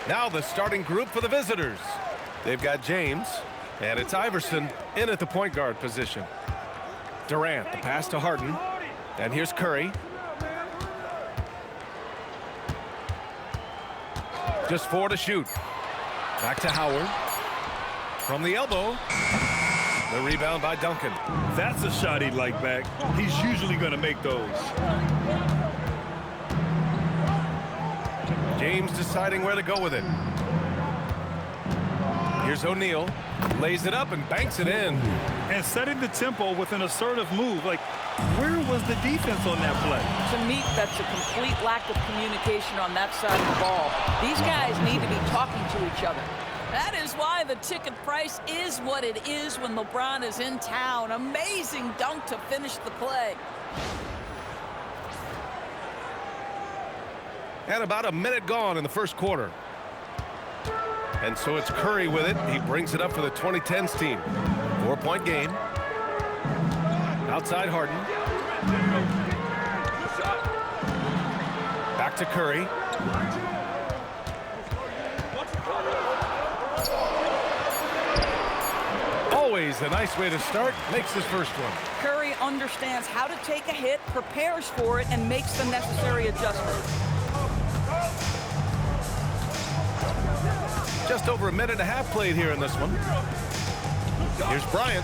Now the starting group for the visitors. They've got James, and it's Iverson in at the point guard position. Durant, the pass to Harden. And here's Curry. Just 4 to shoot. Back to Howard. From the elbow. The rebound by Duncan. That's a shot he'd like back. He's usually going to make those. James deciding where to go with it. Here's O'Neal. Lays it up and banks it in. And setting the tempo with an assertive move. Like, where was the defense on that play? To me, that's a complete lack of communication on that side of the ball. These guys need to be talking to each other. That is why the ticket price is what it is when LeBron is in town. Amazing dunk to finish the play. And about a minute gone in the first quarter. And so it's Curry with it. He brings it up for the 2010s team. 4-point game. Outside Harden. Back to Curry. Always a nice way to start. Makes his first one. Curry understands how to take a hit, prepares for it, and makes the necessary adjustments. Just over a minute and a half played here in this one. Here's Bryant.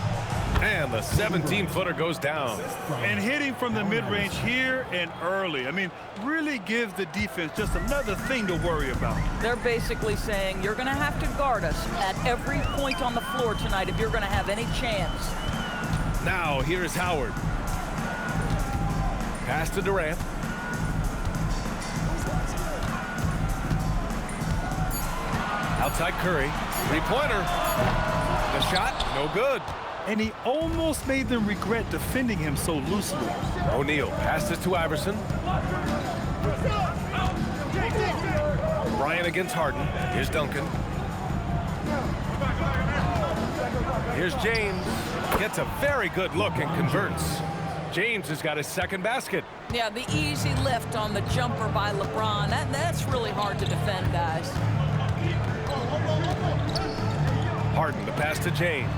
And the 17-footer goes down. And hitting from the mid-range here and early. I mean, really gives the defense just another thing to worry about. They're basically saying you're going to have to guard us at every point on the floor tonight if you're going to have any chance. Now here's Howard. Pass to Durant. Outside Curry. Three-pointer. The shot, no good. And he almost made them regret defending him so loosely. O'Neal passes to Iverson. Bryant against Harden. Here's Duncan. Here's James. Gets a very good look and converts. James has got his second basket. Yeah, the easy lift on the jumper by LeBron. That's really hard to defend, guys. Harden, the pass to James.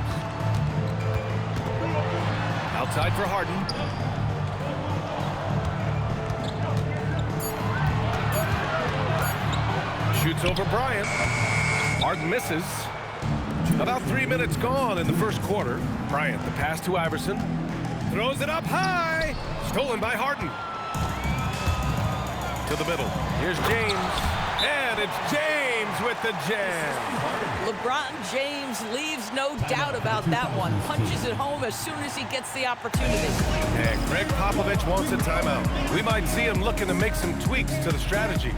Outside for Harden. Shoots over Bryant. Harden misses. About 3 minutes gone in the first quarter. Bryant, the pass to Iverson. Throws it up high. Stolen by Harden. To the middle. Here's James. And it's James with the jam. LeBron James leaves no doubt about that one. Punches it home as soon as he gets the opportunity. And Greg Popovich wants a timeout. We might see him looking to make some tweaks to the strategy.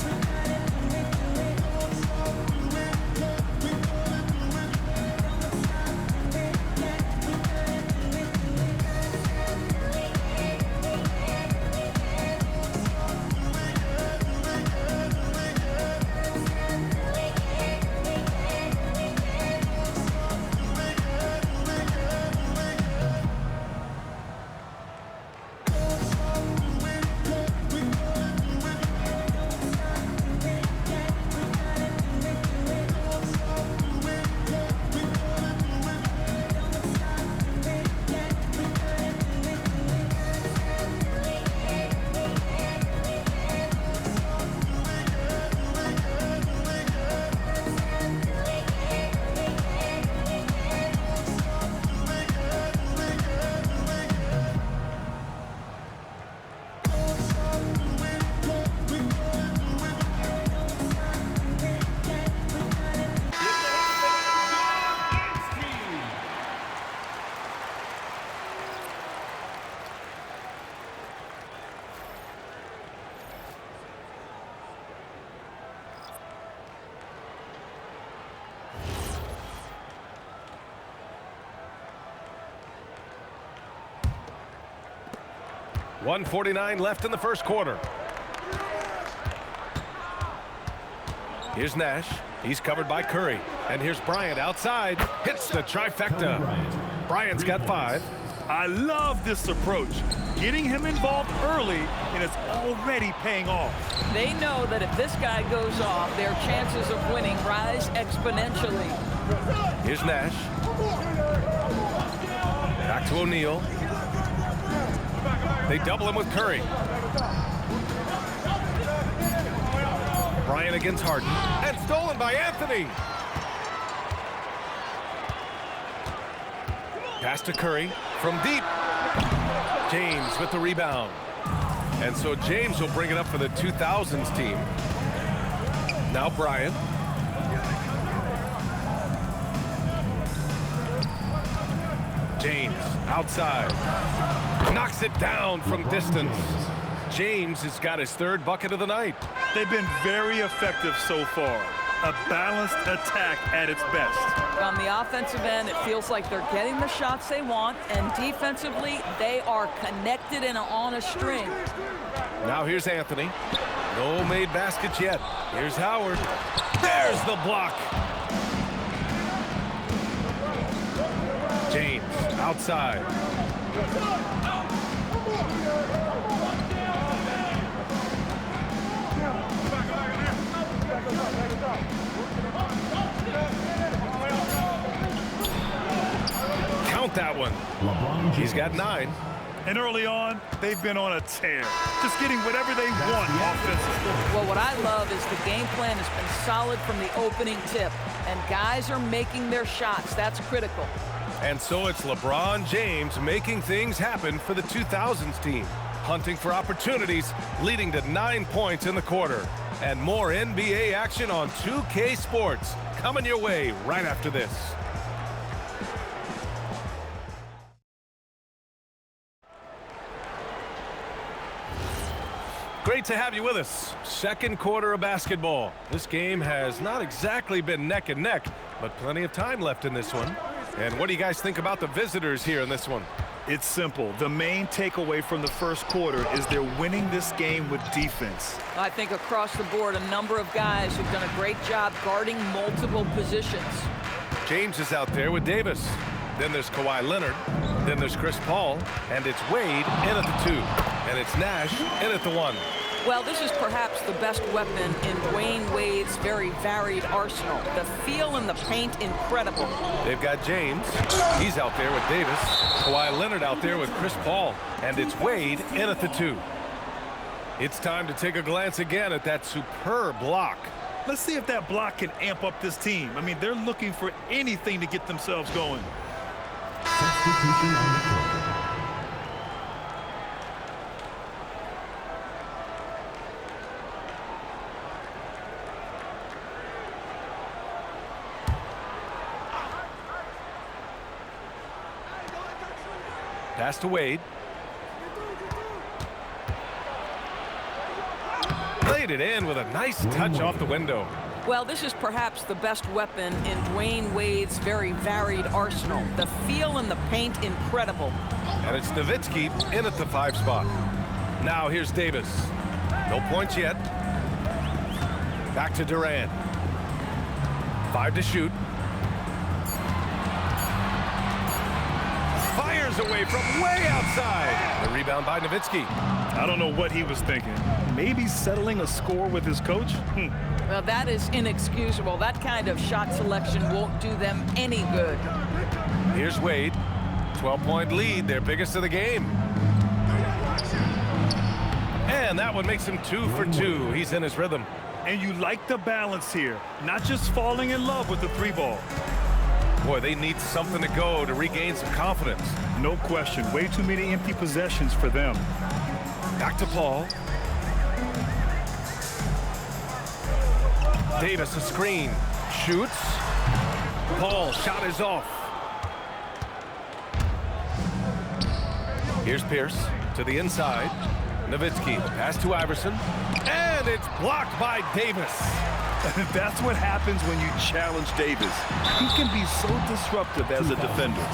.149 left in the first quarter. Here's Nash. He's covered by Curry. And here's Bryant outside. Hits the trifecta. Bryant's got 5. I love this approach. getting him involved early, and it's already paying off. They know that if this guy goes off, their chances of winning rise exponentially. Here's Nash. Back to O'Neal. They double him with Curry. Bryant against Harden. And stolen by Anthony. Pass to Curry from deep. James with the rebound. And so James will bring it up for the 2000s team. Now Bryant. James outside. Knocks it down from distance. James has got his third bucket of the night. They've been very effective so far. A balanced attack at its best. On the offensive end, it feels like they're getting the shots they want, and defensively, they are connected and on a string. Now here's Anthony. No made baskets yet. Here's Howard. There's the block. James outside. Count that one. He's got 9. And early on, they've been on a tear. Just getting whatever they want offensively. Well, what I love is the game plan has been solid from the opening tip, and guys are making their shots. That's critical. And so it's LeBron James making things happen for the 2000s team. Hunting for opportunities, leading to 9 points in the quarter. And more NBA action on 2K Sports coming your way right after this. Great to have you with us. Second quarter of basketball. This game has not exactly been neck and neck, but plenty of time left in this one. And what do you guys think about the visitors here in this one? It's simple. The main takeaway from the first quarter is they're winning this game with defense. I think across the board, a number of guys who've done a great job guarding multiple positions. James is out there with Davis. Then there's Kawhi Leonard. Then there's Chris Paul. And it's Wade in at the 2. And it's Nash in at the 1. Well, this is perhaps the best weapon in Dwayne Wade's very varied arsenal. The feel in the paint, incredible. They've got James. He's out there with Davis. Kawhi Leonard out there with Chris Paul. And it's Wade in at the 2. It's time to take a glance again at that superb block. Let's see if that block can amp up this team. I mean, they're looking for anything to get themselves going. Substitution on the court. Pass to Wade. Played it in with a nice touch off the window. Well, this is perhaps the best weapon in Dwayne Wade's very varied arsenal. The feel in the paint, incredible. And it's Nowitzki in at the 5 spot. Now here's Davis. No points yet. Back to Durant. 5 to shoot. Fires away from way outside. The rebound by Nowitzki. I don't know what he was thinking. Maybe settling a score with his coach? Well, that is inexcusable. That kind of shot selection won't do them any good. Here's Wade. 12-point lead, their biggest of the game. And that one makes him 2 for 2. He's in his rhythm. And you like the balance here. Not just falling in love with the 3-ball. Boy, they need something to go to regain some confidence. No question. Way too many empty possessions for them. Back to Paul. Davis, a screen. Shoots. Paul, shot is off. Here's Pierce to the inside. Nowitzki, pass to Iverson. And it's blocked by Davis. That's what happens when you challenge Davis. He can be so disruptive as a defender.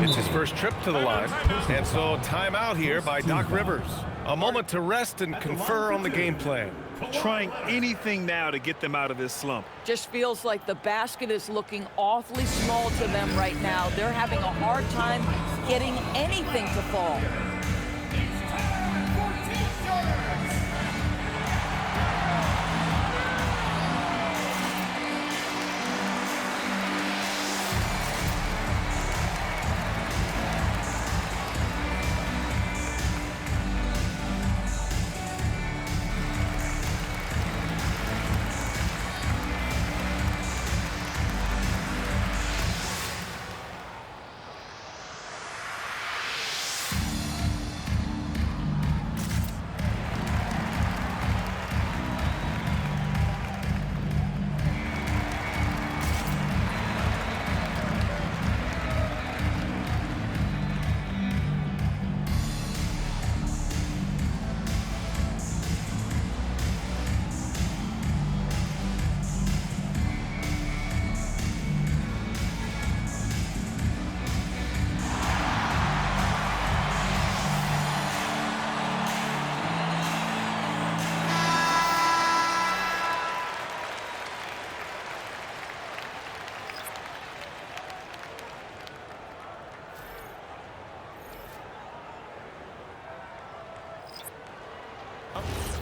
It's his first trip to the line. And so timeout here by Doc Rivers. A moment to rest and confer on the game plan. trying anything now to get them out of this slump. Just feels like the basket is looking awfully small to them right now. They're having a hard time getting anything to fall.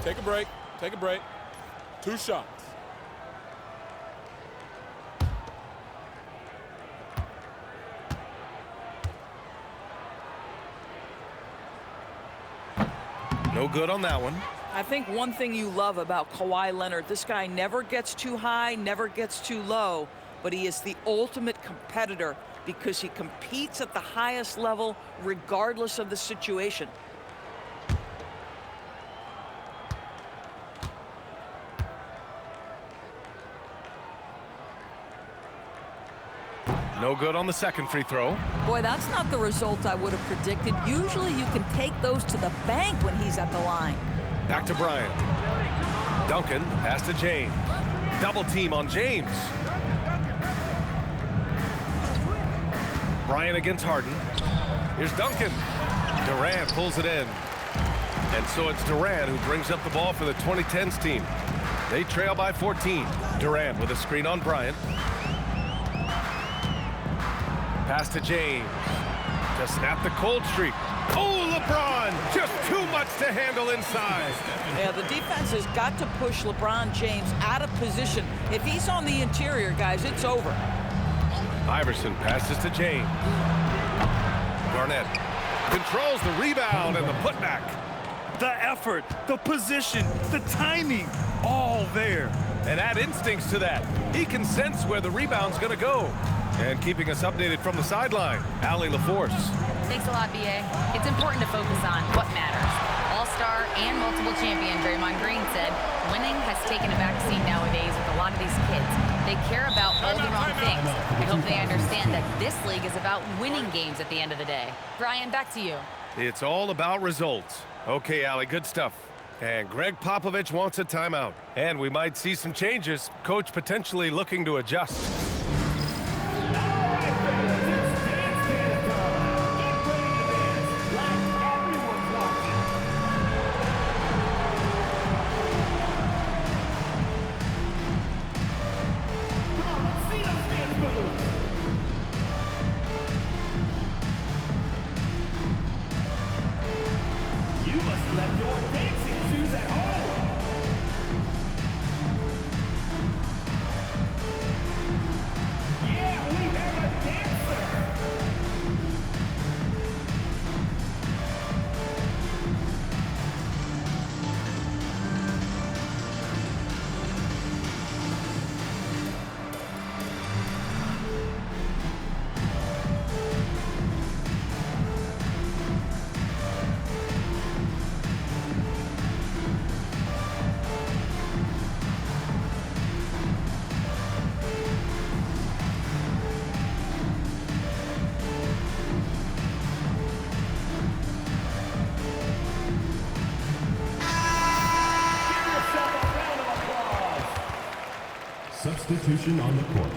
Take a break. Take a break. 2 shots. No good on that one. I think one thing you love about Kawhi Leonard, this guy never gets too high, never gets too low, but he is the ultimate competitor because he competes at the highest level regardless of the situation. No good on the second free throw. Boy, that's not the result I would have predicted. Usually you can take those to the bank when he's at the line. Back to Bryant. Duncan, pass to James. Double team on James. Bryant against Harden. Here's Duncan. Durant pulls it in. And so it's Durant who brings up the ball for the 2010s team. They trail by 14. Durant with a screen on Bryant. Pass to James to snap the cold streak. Oh, LeBron, just too much to handle inside. Yeah, the defense has got to push LeBron James out of position. If he's on the interior, guys, it's over. Iverson passes to James. Garnett controls the rebound and the putback. The effort, the position, the timing, all there. And add instincts to that. He can sense where the rebound's going to go. And keeping us updated from the sideline, Allie LaForce. Thanks a lot, B.A. It's important to focus on what matters. All-star and multiple champion Draymond Green said, winning has taken a backseat nowadays with a lot of these kids. They care about all the wrong things. I hope they understand that this league is about winning games at the end of the day. Brian, back to you. It's all about results. Okay, Allie, good stuff. And Greg Popovich wants a timeout. And we might see some changes. Coach potentially looking to adjust. Substitution on the court.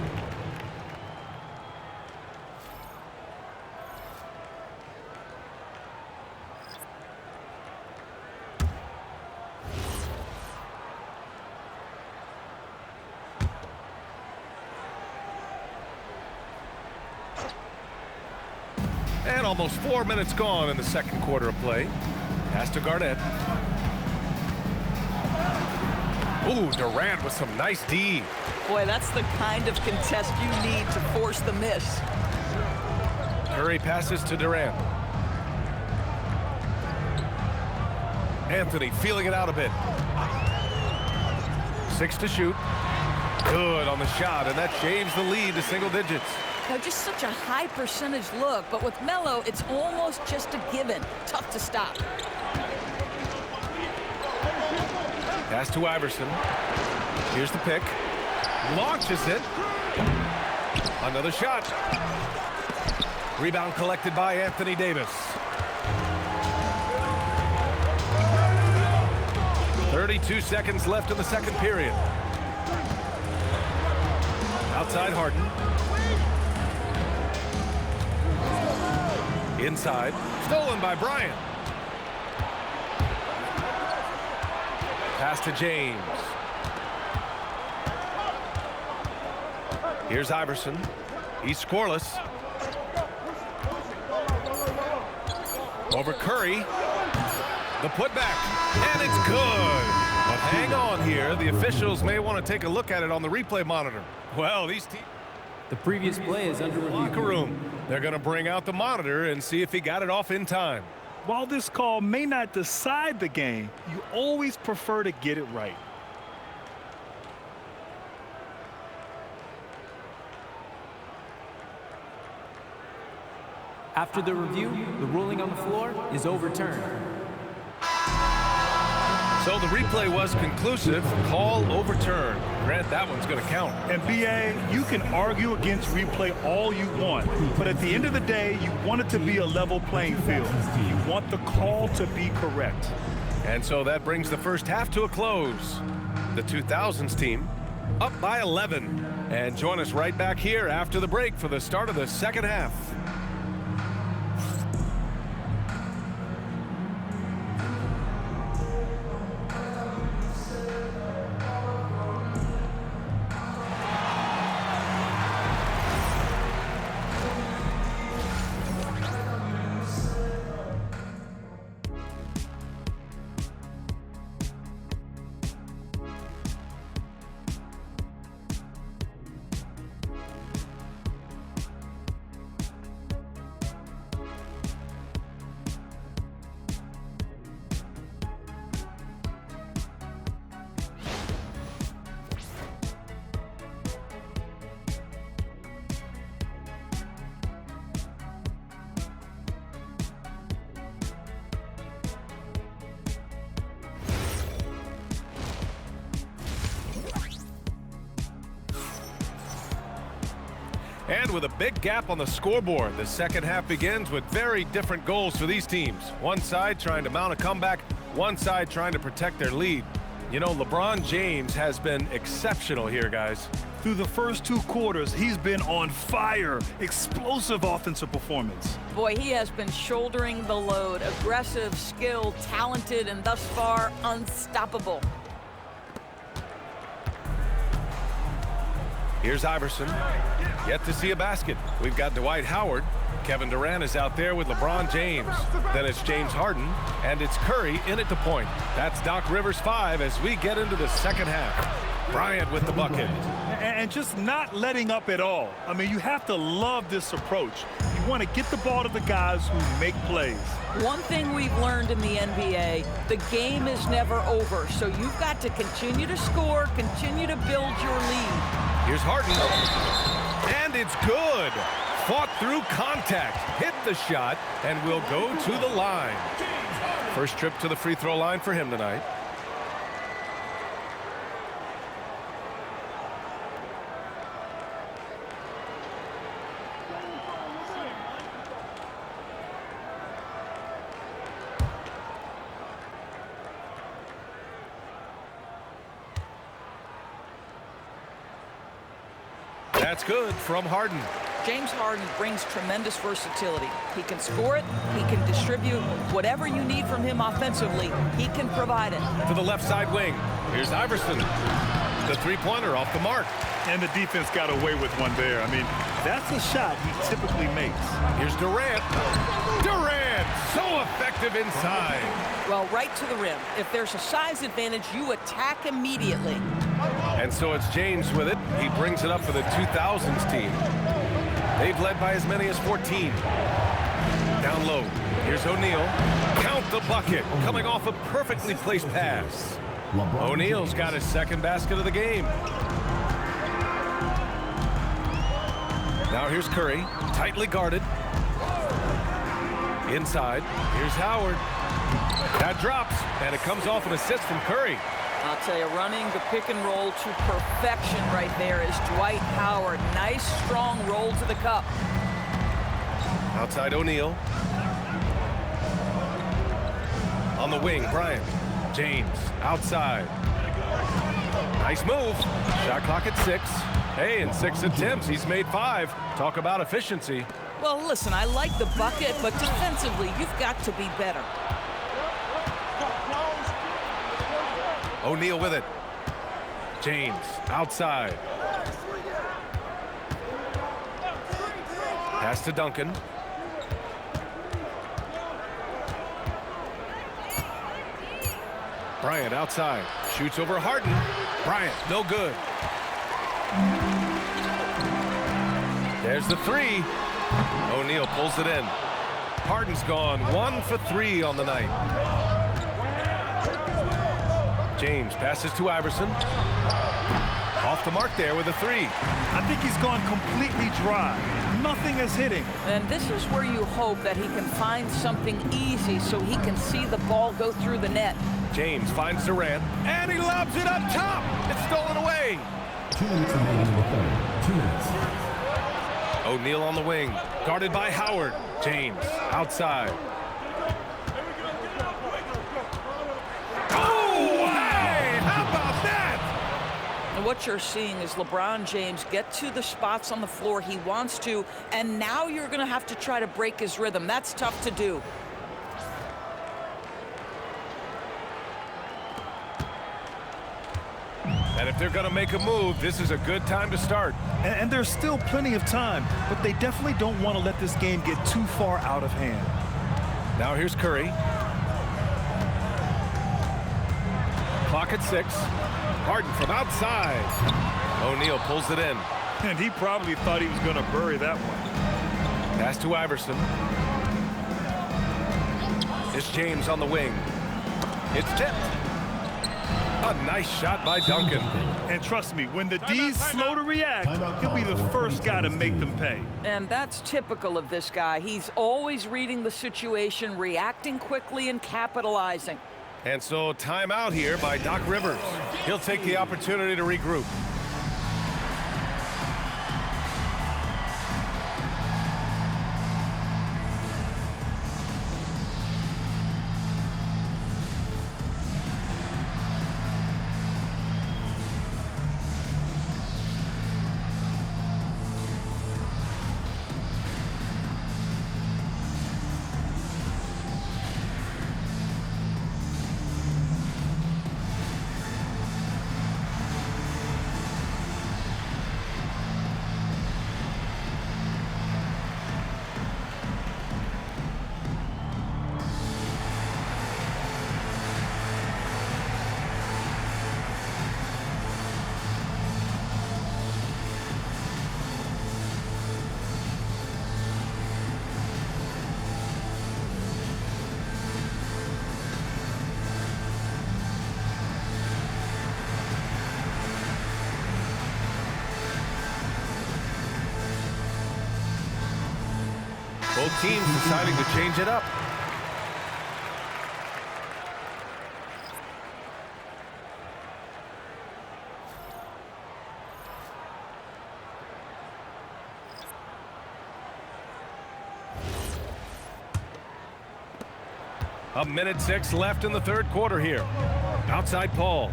And almost 4 minutes gone in the second quarter of play. Pass to Garnett. Ooh, Durant with some nice D. Boy, that's the kind of contest you need to force the miss. Curry passes to Durant. Anthony feeling it out a bit. 6 to shoot. Good on the shot, and that shaves the lead to single digits. Now, just such a high percentage look, but with Melo, it's almost just a given. Tough to stop. Pass to Iverson. Here's the pick. Launches it. Another shot. Rebound collected by Anthony Davis. 32 seconds left in the second period. Outside Harden. Inside. Stolen by Bryant. Pass to James. Here's Iverson. He's scoreless. Over Curry. The putback. And it's good. But hang on here. The officials may want to take a look at it on the replay monitor. Well, these teams. The previous play is under review. Locker room. They're going to bring out the monitor and see if he got it off in time. While this call may not decide the game, you always prefer to get it right. After the review, the ruling on the floor is overturned. So the replay was conclusive. Call overturned. Grant, that one's going to count. And BA, you can argue against replay all you want, but at the end of the day, you want it to be a level playing field. You want the call to be correct. And so that brings the first half to a close. The 2000s team up by 11. And join us right back here after the break for the start of the second half. And with a big gap on the scoreboard, the second half begins with very different goals for these teams. One side trying to mount a comeback, one side trying to protect their lead. You know, LeBron James has been exceptional here, guys. Through the first 2 quarters, he's been on fire. Explosive offensive performance. Boy, he has been shouldering the load. Aggressive, skilled, talented, and thus far unstoppable. Here's Iverson. Yet to see a basket. We've got Dwight Howard. Kevin Durant is out there with LeBron James. Then it's James Harden, and it's Curry in at the point. That's Doc Rivers 5 as we get into the second half. Bryant with the bucket. And just not letting up at all. I mean, you have to love this approach. You want to get the ball to the guys who make plays. One thing we've learned in the NBA, the game is never over. So you've got to continue to score, continue to build your lead. Here's Harden. And it's good. Fought through contact, hit the shot, and will go to the line. First trip to the free throw line for him tonight. That's good from Harden. James Harden brings tremendous versatility. He can score it, he can distribute. Whatever you need from him offensively, he can provide it. To the left side wing. Here's Iverson. The three-pointer off the mark. And the defense got away with one there. I mean, That's a shot he typically makes. Here's Durant. Durant, so effective inside. Well, right to the rim. If there's a size advantage, you attack immediately. And so it's James with it. He brings it up for the 2000s team. They've led by as many as 14. Down low. Here's O'Neal. Count the bucket. Coming off a perfectly placed pass. O'Neal's got his second basket of the game. Now here's Curry. Tightly guarded. Inside. Here's Howard. That drops, and it comes off an assist from Curry. I'll tell you, running the pick and roll to perfection right there is Dwight Howard. Nice, strong roll to the cup. Outside O'Neal. On the wing, Bryant. James, outside. Nice move. Shot clock at 6. Hey, in 6 attempts, he's made 5. Talk about efficiency. Well, listen, I like the bucket, but defensively, you've got to be better. O'Neal with it. James, outside. Pass to Duncan. Bryant outside. Shoots over Harden. Bryant, no good. There's the 3. O'Neal pulls it in. Harden's gone 1 for 3 on the night. James passes to Iverson. Off the mark there with a 3. I think he's gone completely dry. Nothing is hitting. And this is where you hope that he can find something easy so he can see the ball go through the net. James finds Durant, and he lobs it up top. It's stolen away. 2 minutes remaining in the third. 2 minutes. O'Neal on the wing, guarded by Howard. James outside. Oh, hey, how about that? And what you're seeing is LeBron James get to the spots on the floor he wants to, and now you're going to have to try to break his rhythm. That's tough to do. And if they're going to make a move, this is a good time to start. And there's still plenty of time, but they definitely don't want to let this game get too far out of hand. Now here's Curry. Clock at 6. Harden from outside. O'Neal pulls it in. And he probably thought he was going to bury that one. Pass to Iverson. It's James on the wing. It's tipped. A nice shot by Duncan. And trust me, when the D's slow to react, he'll be the first guy to make them pay. And that's typical of this guy. He's always reading the situation, reacting quickly, and capitalizing. And so timeout here by Doc Rivers. He'll take the opportunity to regroup. Both teams deciding to change it up. A minute 6 left in the third quarter here. Outside Paul.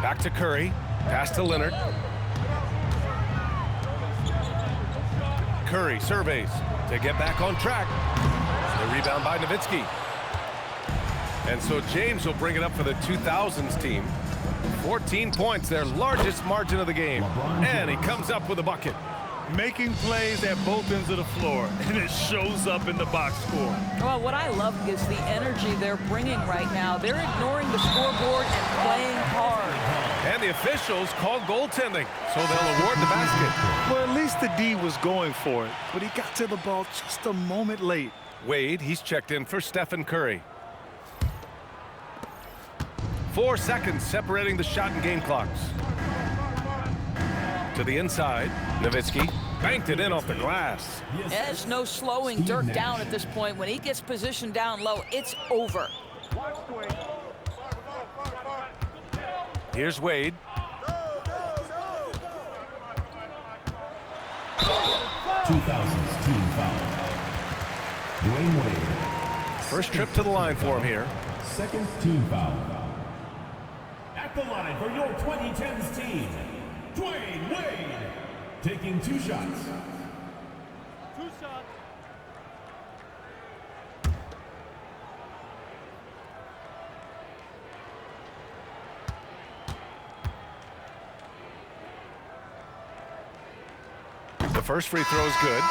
Back to Curry. Pass to Leonard. Curry surveys to get back on track. The rebound by Nowitzki. And so James will bring it up for the 2000s team. 14 points, their largest margin of the game. And he comes up with a bucket. Making plays at both ends of the floor, and it shows up in the box score. Well, what I love is the energy they're bringing right now. They're ignoring the scoreboard and playing hard. And the officials called goaltending, so they'll award the basket. Well, at least the D was going for it, but he got to the ball just a moment late. Wade, he's checked in for Stephen Curry. 4 seconds separating the shot and game clocks. To the inside, Nowitzki banked it in off the glass. There's no slowing Dirk down at this point. When he gets positioned down low, it's over. Here's Wade. 2000s team foul. Dwayne Wade. First trip to the line for him here. Second team foul. At the line for your 2010s team, Dwayne Wade. Taking 2 shots. The first free throw is good.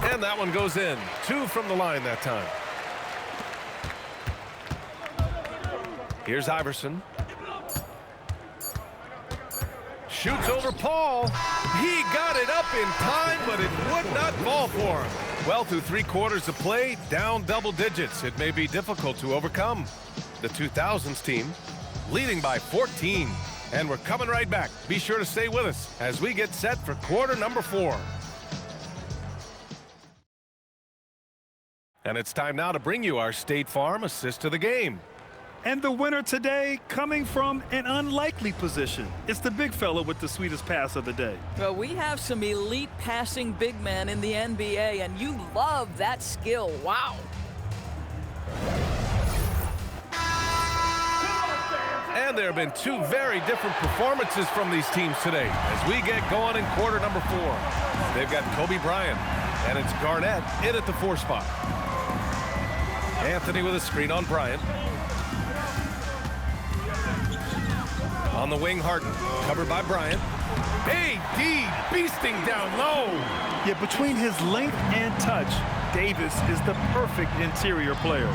And that one goes in. 2 from the line that time. Here's Iverson. Shoots over Paul. He got it up in time, but it would not fall for him. Well, through 3 quarters of play, down double digits. It may be difficult to overcome. The 2000s team leading by 14. And we're coming right back. Be sure to stay with us as we get set for quarter number 4. And it's time now to bring you our State Farm assist of the game. And the winner today coming from an unlikely position. It's the big fella with the sweetest pass of the day. Well, we have some elite passing big men in the NBA, and you love that skill. Wow. And there have been 2 very different performances from these teams today as we get going in quarter number 4. They've got Kobe Bryant, and it's Garnett in at the 4 spot. Anthony with a screen on Bryant. On the wing, Harden, covered by Bryant. AD beasting down low. Yeah, between his length and touch, Davis is the perfect interior player.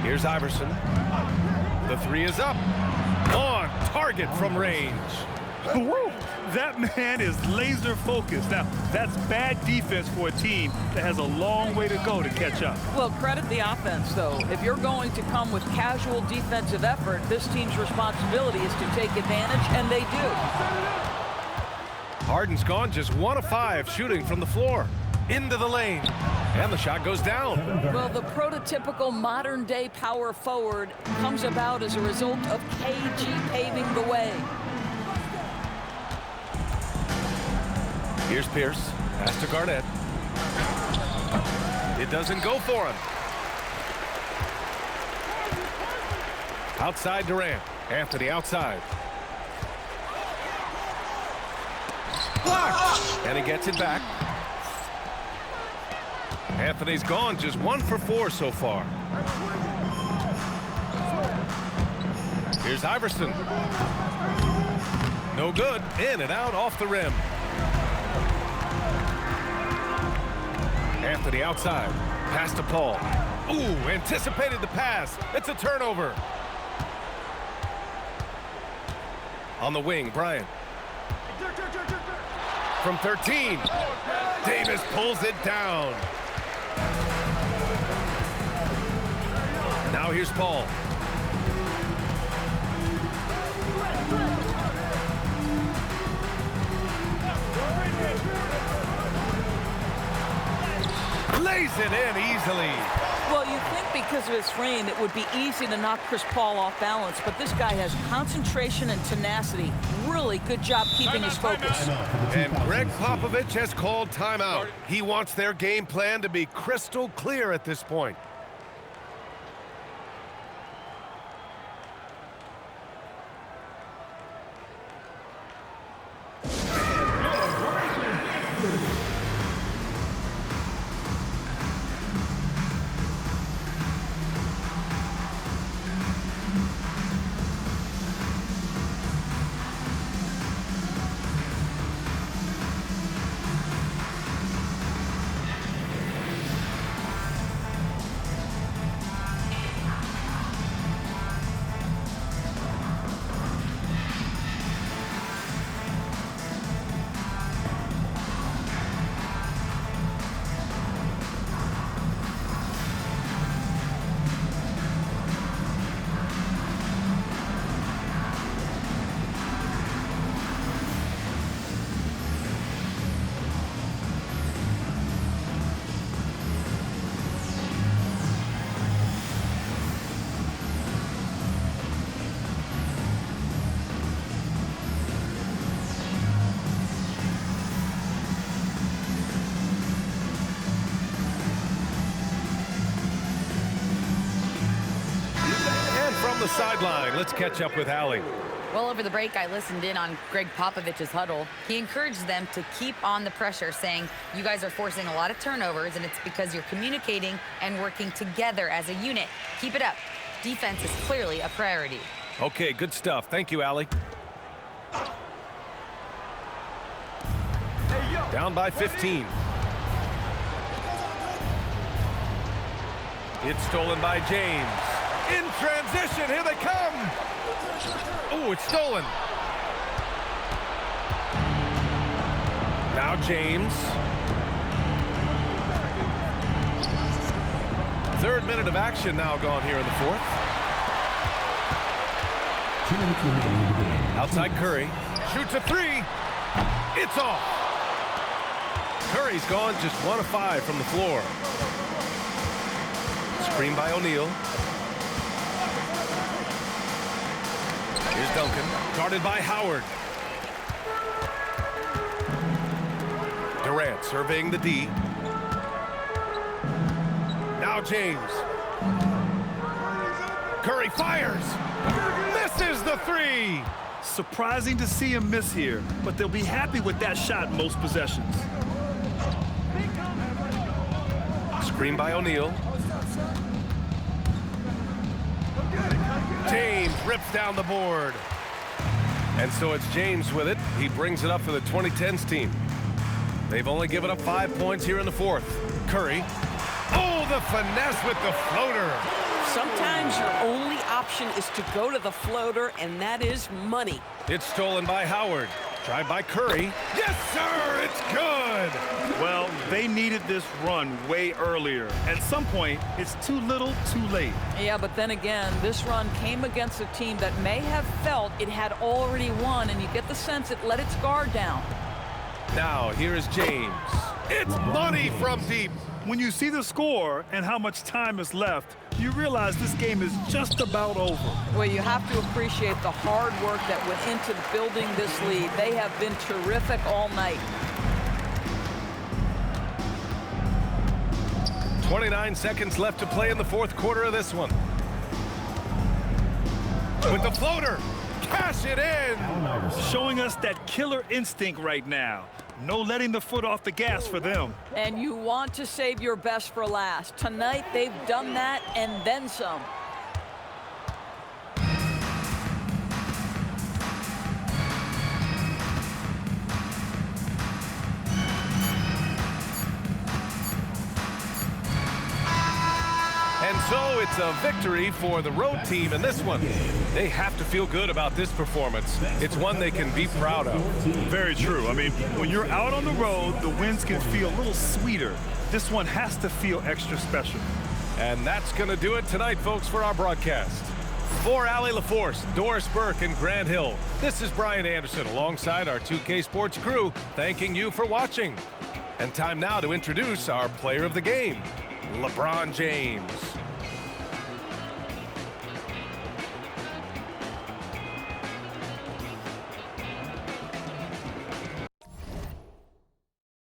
Here's Iverson. The 3 is up. On target from range. Woo! That man is laser focused. Now, that's bad defense for a team that has a long way to go to catch up. Well, credit the offense, though. If you're going to come with casual defensive effort, this team's responsibility is to take advantage, and they do. Harden's gone just 1 of 5 shooting from the floor. Into the lane. And the shot goes down. Well, the prototypical modern-day power forward comes about as a result of KG paving the way. Here's Pierce. Pass to Garnett. It doesn't go for him. Outside Durant. Anthony outside. Blocked! And he gets it back. Anthony's gone just 1 for 4 so far. Here's Iverson. No good. In and out off the rim. Anthony outside. Pass to Paul. Ooh, anticipated the pass. It's a turnover. On the wing, Bryant. From 13. Davis pulls it down. Now here's Paul. Lays it in easily. Well, you think because of his frame, it would be easy to knock Chris Paul off balance, but this guy has concentration and tenacity. Really good job keeping his focus. And Greg Popovich has called timeout. He wants their game plan to be crystal clear at this point. The sideline. Let's catch up with Allie. Well, over the break, I listened in on Greg Popovich's huddle. He encouraged them to keep on the pressure, saying, you guys are forcing a lot of turnovers, and it's because you're communicating and working together as a unit. Keep it up. Defense is clearly a priority. Okay, good stuff. Thank you, Allie. Down by 15. It's stolen by James. In transition, here they come. Oh, it's stolen. Now James. Third minute of action now gone here in the fourth. Outside Curry. Shoots a three. It's off. Curry's gone just 1 of 5 from the floor. Screen by O'Neal. Here's Duncan, guarded by Howard. Durant surveying the D. Now James. Curry fires. Misses the three. Surprising to see him miss here, but they'll be happy with that shot most possessions. Screen by O'Neal. James rips down the board. And so it's James with it. He brings it up for the 2010s team. They've only given up 5 points here in the fourth. Curry. Oh, the finesse with the floater. Sometimes your only option is to go to the floater, and that is money. It's stolen by Howard. Tried by Curry. Yes, sir, it's good. Well, they needed this run way earlier. At some point, it's too little, too late. Yeah, but then again, this run came against a team that may have felt it had already won, and you get the sense it let its guard down. Now, here is James. It's money from deep. When you see the score and how much time is left, you realize this game is just about over. Well, you have to appreciate the hard work that went into building this lead. They have been terrific all night. 29 seconds left to play in the fourth quarter of this one. With the floater, cash it in. Showing us that killer instinct right now. No letting the foot off the gas for them. And you want to save your best for last. Tonight, they've done that and then some. And so it's a victory for the road team in this one. They have to feel good about this performance. It's one they can be proud of. Very true. I mean, when you're out on the road, the wins can feel a little sweeter. This one has to feel extra special. And that's going to do it tonight, folks, for our broadcast. For Allie LaForce, Doris Burke, and Grant Hill, this is Bryant Anderson alongside our 2K Sports crew, thanking you for watching. And time now to introduce our player of the game. LeBron James.